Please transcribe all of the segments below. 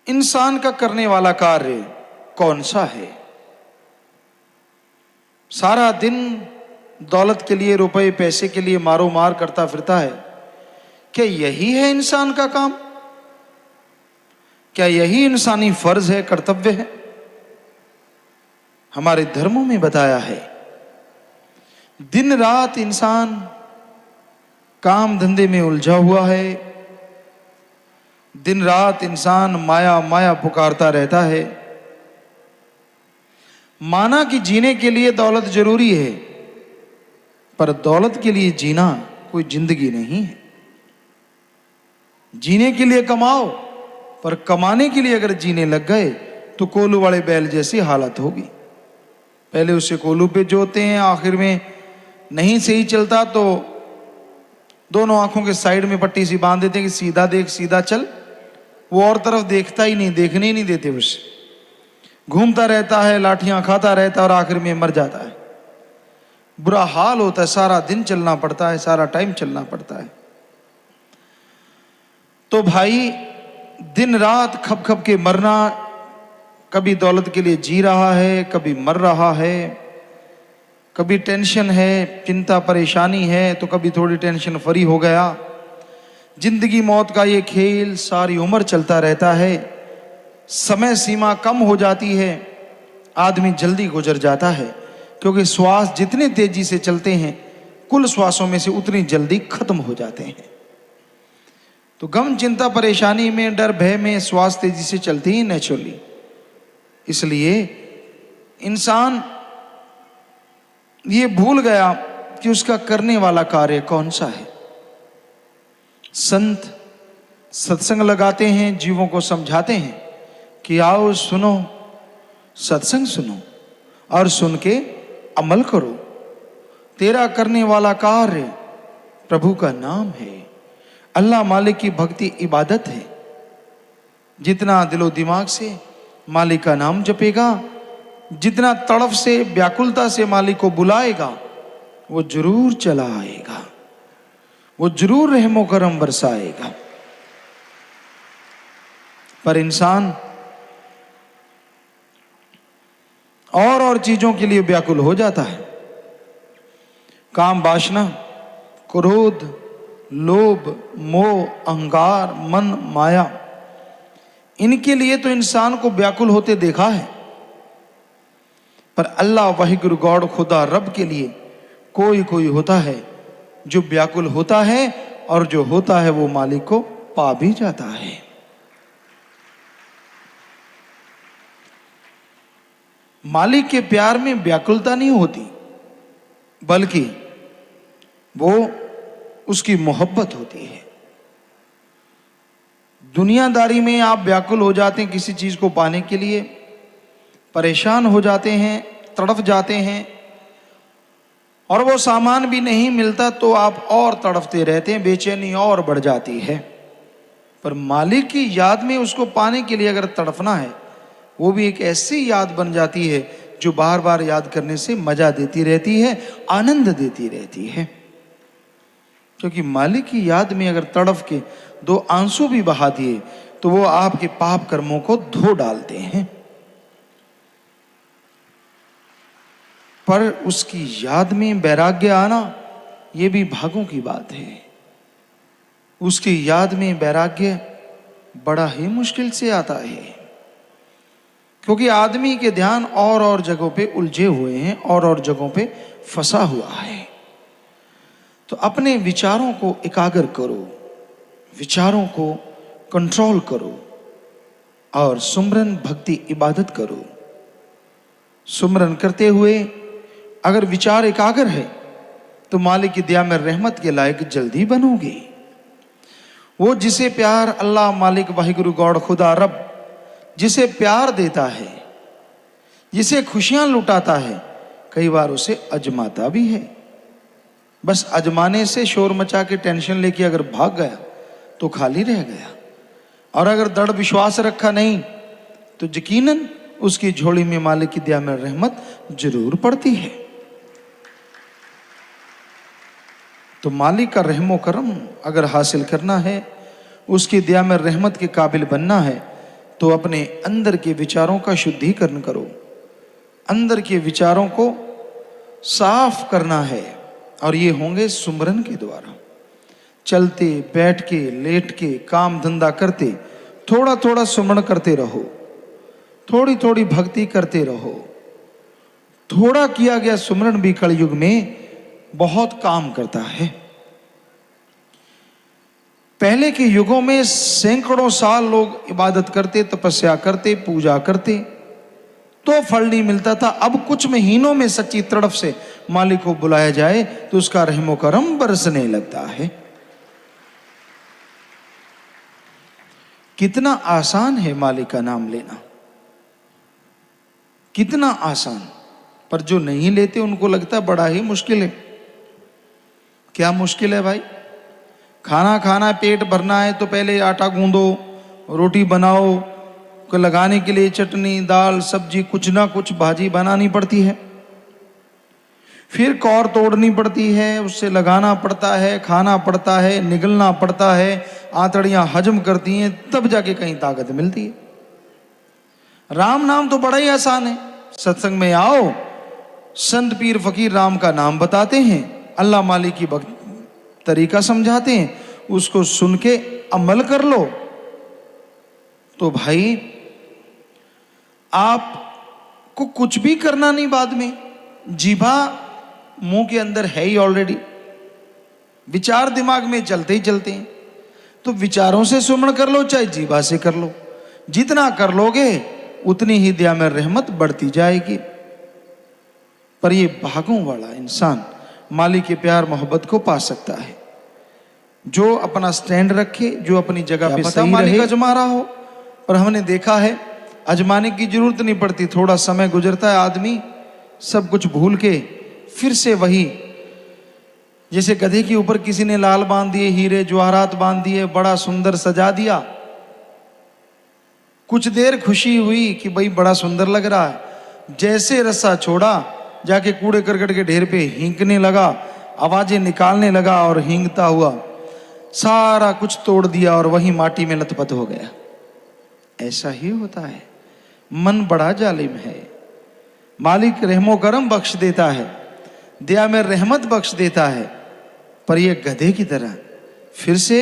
इंसान का करने वाला कार्य कौन सा है? सारा दिन दौलत के लिए, रुपए पैसे के लिए मारो मार करता फिरता है। क्या यही है इंसान का काम? क्या यही इंसानी फर्ज है, कर्तव्य है? हमारे धर्मों में बताया है, दिन रात इंसान काम धंधे में उलझा हुआ है। दिन रात इंसान माया माया पुकारता रहता है। माना कि जीने के लिए दौलत जरूरी है, पर दौलत के लिए जीना कोई जिंदगी नहीं है। जीने के लिए कमाओ, पर कमाने के लिए अगर जीने लग गए तो कोलू वाले बैल जैसी हालत होगी। पहले उसे कोलू पे जोते हैं, आखिर में नहीं सही चलता तो दोनों आंखों के साइड में पट्टी सी बांध देते हैं कि सीधा देख, सीधा चल। वो और तरफ देखता ही नहीं, देखने ही नहीं देते उसे। घूमता रहता है, लाठियां खाता रहता है और आखिर में मर जाता है। बुरा हाल होता है, सारा दिन चलना पड़ता है, सारा टाइम चलना पड़ता है। तो भाई दिन रात खप खप के मरना, कभी दौलत के लिए जी रहा है, कभी मर रहा है, कभी टेंशन है, चिंता परेशानी है, तो कभी थोड़ी टेंशन फ्री हो गया। जिंदगी मौत का ये खेल सारी उम्र चलता रहता है। समय सीमा कम हो जाती है, आदमी जल्दी गुजर जाता है, क्योंकि श्वास जितने तेजी से चलते हैं, कुल श्वासों में से उतनी जल्दी खत्म हो जाते हैं। तो गम चिंता परेशानी में, डर भय में श्वास तेजी से चलती ही नेचुरली। इसलिए इंसान ये भूल गया कि उसका करने वाला कार्य कौन सा है। संत सत्संग लगाते हैं, जीवों को समझाते हैं कि आओ सुनो, सत्संग सुनो और सुन के अमल करो। तेरा करने वाला कार्य प्रभु का नाम है, अल्लाह मालिक की भक्ति इबादत है। जितना दिलो दिमाग से मालिक का नाम जपेगा, जितना तड़फ से व्याकुलता से मालिक को बुलाएगा, वो जरूर चला आएगा, वो जरूर रहमो करम बरसाएगा। पर इंसान और चीजों के लिए व्याकुल हो जाता है। काम वासना, क्रोध, लोभ, मोह, अहंकार, मन, माया, इनके लिए तो इंसान को व्याकुल होते देखा है। पर अल्लाह वाहिगुरु गॉड खुदा रब के लिए कोई होता है जो व्याकुल होता है, और जो होता है वो मालिक को पा भी जाता है। मालिक के प्यार में व्याकुलता नहीं होती, बल्कि वो उसकी मोहब्बत होती है। दुनियादारी में आप व्याकुल हो जाते हैं किसी चीज को पाने के लिए, परेशान हो जाते हैं, तड़फ जाते हैं, और वो सामान भी नहीं मिलता तो आप और तड़फते रहते हैं, बेचैनी और बढ़ जाती है। पर मालिक की याद में उसको पाने के लिए अगर तड़फना है, वो भी एक ऐसी याद बन जाती है जो बार बार याद करने से मजा देती रहती है, आनंद देती रहती है। क्योंकि मालिक की याद में अगर तड़फ के दो आंसू भी बहा दिए तो वो आपके पाप कर्मों को धो डालते हैं। पर उसकी याद में वैराग्य आना, ये भी भागों की बात है। उसकी याद में वैराग्य बड़ा ही मुश्किल से आता है, क्योंकि आदमी के ध्यान और जगहों पे उलझे हुए हैं, और जगहों पे फंसा हुआ है। तो अपने विचारों को एकाग्र करो, विचारों को कंट्रोल करो, और सुमरन भक्ति इबादत करो। सुमरन करते हुए अगर विचार एकाग्र है तो मालिक की दया में रहमत के लायक जल्दी बनोगे। वो जिसे प्यार अल्लाह मालिक वाहिगुरु गॉड खुदा रब जिसे प्यार देता है, जिसे खुशियां लुटाता है, कई बार उसे अजमाता भी है। बस अजमाने से शोर मचा के टेंशन लेके अगर भाग गया तो खाली रह गया, और अगर दृढ़ विश्वास रखा नहीं तो यकीनन उसकी झोली में मालिक की दया में रहमत जरूर पड़ती है। तो मालिक का रहमो करम अगर हासिल करना है, उसकी दया में रहमत के काबिल बनना है, तो अपने अंदर के विचारों का शुद्धिकरण करो। अंदर के विचारों को साफ करना है और ये होंगे सुमरन के द्वारा। चलते बैठ के लेट के काम धंधा करते थोड़ा थोड़ा सुमरण करते रहो, थोड़ी थोड़ी भक्ति करते रहो। थोड़ा किया गया सुमरण भी कलयुग में बहुत काम करता है। पहले के युगों में सैकड़ों साल लोग इबादत करते, तपस्या करते, पूजा करते, तो फल नहीं मिलता था। अब कुछ महीनों में सच्ची तड़फ से मालिक को बुलाया जाए तो उसका रहमो करम बरसने लगता है। कितना आसान है मालिक का नाम लेना, कितना आसान। पर जो नहीं लेते उनको लगता बड़ा ही मुश्किल है। क्या मुश्किल है भाई? खाना खाना, पेट भरना है तो पहले आटा गूंदो, रोटी बनाओ, को लगाने के लिए चटनी, दाल, सब्जी, कुछ ना कुछ भाजी बनानी पड़ती है, फिर कौर तोड़नी पड़ती है, उससे लगाना पड़ता है, खाना पड़ता है, निगलना पड़ता है, आंतड़ियां हजम करती हैं, तब जाके कहीं ताकत मिलती है। राम नाम तो बड़ा ही आसान है। सत्संग में आओ, संत पीर फकीर राम का नाम बताते हैं, अल्लाह मालिक की भक्त तरीका समझाते हैं, उसको सुन के अमल कर लो तो भाई आपको कुछ भी करना नहीं। बाद में जीभा मुंह के अंदर है ही ऑलरेडी, विचार दिमाग में चलते ही चलते हैं, तो विचारों से सुमरण कर लो चाहे जीभा से कर लो। जितना कर लोगे उतनी ही दया में रहमत बढ़ती जाएगी। पर ये भागों वाला इंसान मालिक के प्यार मोहब्बत को पा सकता है जो अपना स्टैंड रखे, जो अपनी जगह पे सही मालिक अजमा रहा हो। और हमने देखा है अजमाने की जरूरत नहीं पड़ती, थोड़ा समय गुजरता है, आदमी सब कुछ भूल के फिर से वही, जैसे गधे के ऊपर किसी ने लाल बांध दिए, हीरे जवाहरात बांध दिए, बड़ा सुंदर सजा दिया, कुछ देर खुशी हुई कि भाई बड़ा सुंदर लग रहा है, जैसे रस्सा छोड़ा जाके कूड़े करकट के ढेर पे हींकने लगा, आवाजें निकालने लगा और हींगता हुआ सारा कुछ तोड़ दिया और वही माटी में लथपथ हो गया। ऐसा ही होता है, मन बड़ा जालिम है। मालिक रहमो करम बख्श देता है, दया में रहमत बख्श देता है, पर यह गधे की तरह फिर से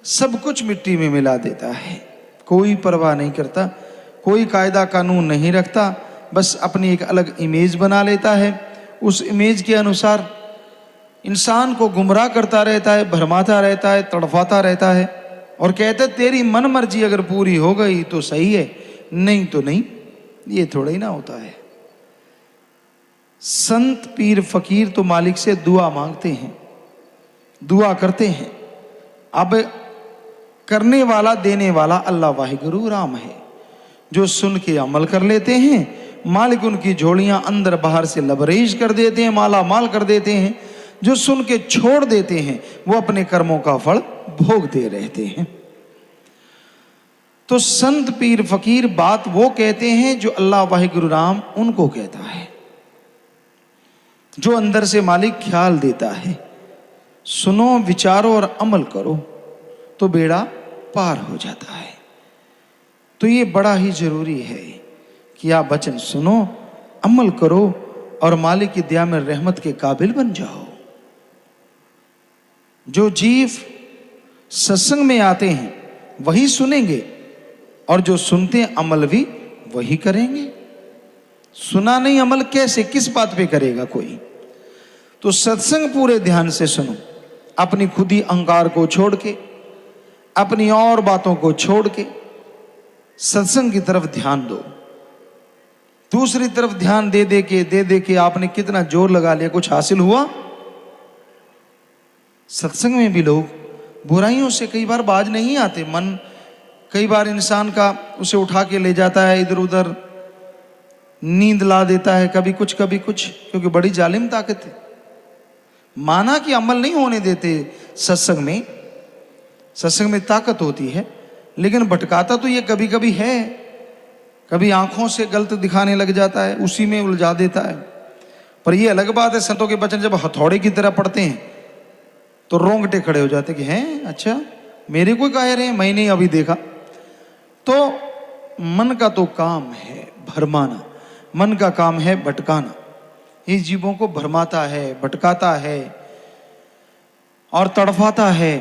सब कुछ मिट्टी में मिला देता है। कोई परवाह नहीं करता, कोई कायदा कानून नहीं रखता, बस अपनी एक अलग इमेज बना लेता है। उस इमेज के अनुसार इंसान को गुमराह करता रहता है, भरमाता रहता है, तड़फाता रहता है और कहते तेरी मन मर्जी अगर पूरी हो गई तो सही है, नहीं तो नहीं। ये थोड़ा ही ना होता है। संत पीर फकीर तो मालिक से दुआ मांगते हैं, दुआ करते हैं। अब करने वाला देने वाला अल्लाह वाहिगुरु राम है। जो सुन के अमल कर लेते हैं मालिक उनकी झोलियां अंदर बाहर से लबरेज कर देते हैं, माला माल कर देते हैं। जो सुन के छोड़ देते हैं वो अपने कर्मों का फल भोगते रहते हैं। तो संत पीर फकीर बात वो कहते हैं जो अल्लाह वाहिगुरु राम उनको कहता है, जो अंदर से मालिक ख्याल देता है। सुनो, विचारो और अमल करो तो बेड़ा पार हो जाता है। तो ये बड़ा ही जरूरी है कि आप वचन सुनो, अमल करो और मालिक की दया में रहमत के काबिल बन जाओ। जो जीव सत्संग में आते हैं वही सुनेंगे और जो सुनते हैं अमल भी वही करेंगे। सुना नहीं अमल कैसे, किस बात पे करेगा कोई? तो सत्संग पूरे ध्यान से सुनो, अपनी खुदी अहंकार को छोड़ के, अपनी और बातों को छोड़ के सत्संग की तरफ ध्यान दो। दूसरी तरफ ध्यान दे दे के आपने कितना जोर लगा लिया, कुछ हासिल हुआ? सत्संग में भी लोग बुराइयों से कई बार बाज नहीं आते। मन कई बार इंसान का उसे उठा के ले जाता है, इधर उधर नींद ला देता है, कभी कुछ कभी कुछ, क्योंकि बड़ी जालिम ताकत है। माना कि अमल नहीं होने देते सत्संग में, सत्संग में ताकत होती है, लेकिन भटकाता तो ये कभी कभी है। कभी आंखों से गलत दिखाने लग जाता है, उसी में उलझा देता है। पर ये अलग बात है, संतों के वचन जब हथौड़े की तरह पड़ते हैं तो रोंगटे खड़े हो जाते कि हैं अच्छा मेरे को कह रहे हैं, मैंने अभी देखा। तो मन का तो काम है भरमाना, मन का काम है भटकाना। ये जीवों को भरमाता है, भटकाता है और तड़फाता है।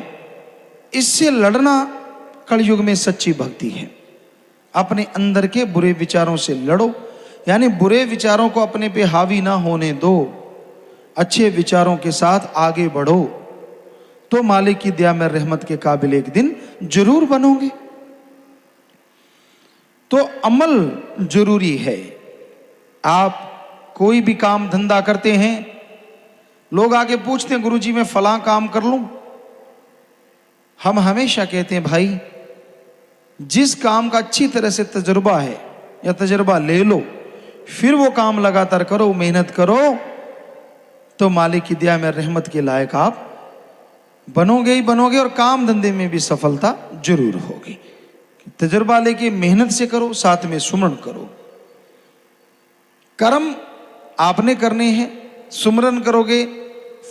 इससे लड़ना कलयुग में सच्ची भक्ति है। अपने अंदर के बुरे विचारों से लड़ो, यानी बुरे विचारों को अपने पे हावी ना होने दो, अच्छे विचारों के साथ आगे बढ़ो, तो मालिक की दया में रहमत के काबिल एक दिन जरूर बनोगे। तो अमल जरूरी है। आप कोई भी काम धंधा करते हैं, लोग आके पूछते हैं गुरुजी मैं फलां काम कर लूं। हम हमेशा कहते हैं भाई जिस काम का अच्छी तरह से तजुर्बा है या तजुर्बा ले लो, फिर वो काम लगातार करो, मेहनत करो, तो मालिक की दया में रहमत के लायक आप बनोगे ही बनोगे और काम धंधे में भी सफलता जरूर होगी। तजुर्बा लेके मेहनत से करो, साथ में सुमरन करो। कर्म आपने करने हैं, सुमरन करोगे,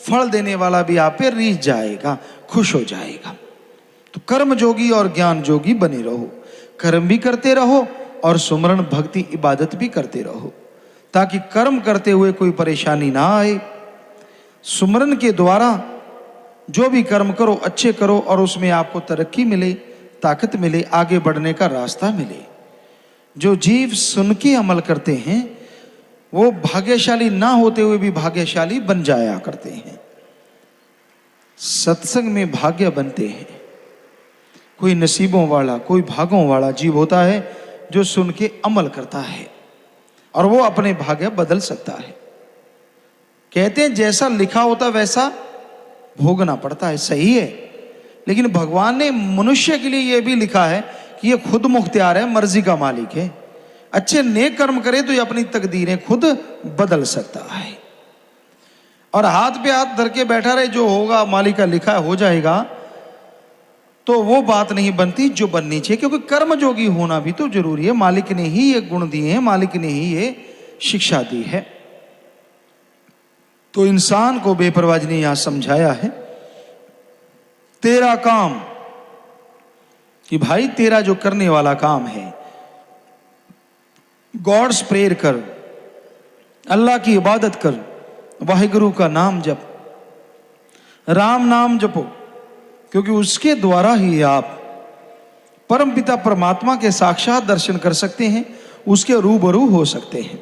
फल देने वाला भी आप पे रीझ जाएगा, खुश हो जाएगा। तो कर्म जोगी और ज्ञान जोगी बने रहो, कर्म भी करते रहो और सुमरन भक्ति इबादत भी करते रहो, ताकि कर्म करते हुए कोई परेशानी ना आए। सुमरन के द्वारा जो भी कर्म करो अच्छे करो और उसमें आपको तरक्की मिले, ताकत मिले, आगे बढ़ने का रास्ता मिले। जो जीव सुन के अमल करते हैं वो भाग्यशाली ना होते हुए भी भाग्यशाली बन जाया करते हैं। सत्संग में भाग्य बनते हैं। कोई नसीबों वाला, कोई भागों वाला जीव होता है जो सुन के अमल करता है और वो अपने भाग्य बदल सकता है। कहते हैं जैसा लिखा होता वैसा भोगना पड़ता है, सही है, लेकिन भगवान ने मनुष्य के लिए यह भी लिखा है कि ये खुद मुख्तियार है, मर्जी का मालिक है। अच्छे नेक कर्म करे तो ये अपनी तकदीरें खुद बदल सकता है। और हाथ पे हाथ धर के बैठा रहे, जो होगा मालिक का लिखा हो जाएगा, तो वो बात नहीं बनती जो बननी चाहिए। क्योंकि कर्म जोगी होना भी तो जरूरी है। मालिक ने ही ये गुण दिए हैं, मालिक ने ही ये शिक्षा दी है। तो इंसान को बेपरवाह ने यहां समझाया है, तेरा काम, कि भाई तेरा जो करने वाला काम है, गॉड्स प्रेयर कर, अल्लाह की इबादत कर, वाहिगुरु का नाम जप, राम नाम जपो, क्योंकि उसके द्वारा ही आप परमपिता परमात्मा के साक्षात दर्शन कर सकते हैं, उसके रूबरू हो सकते हैं।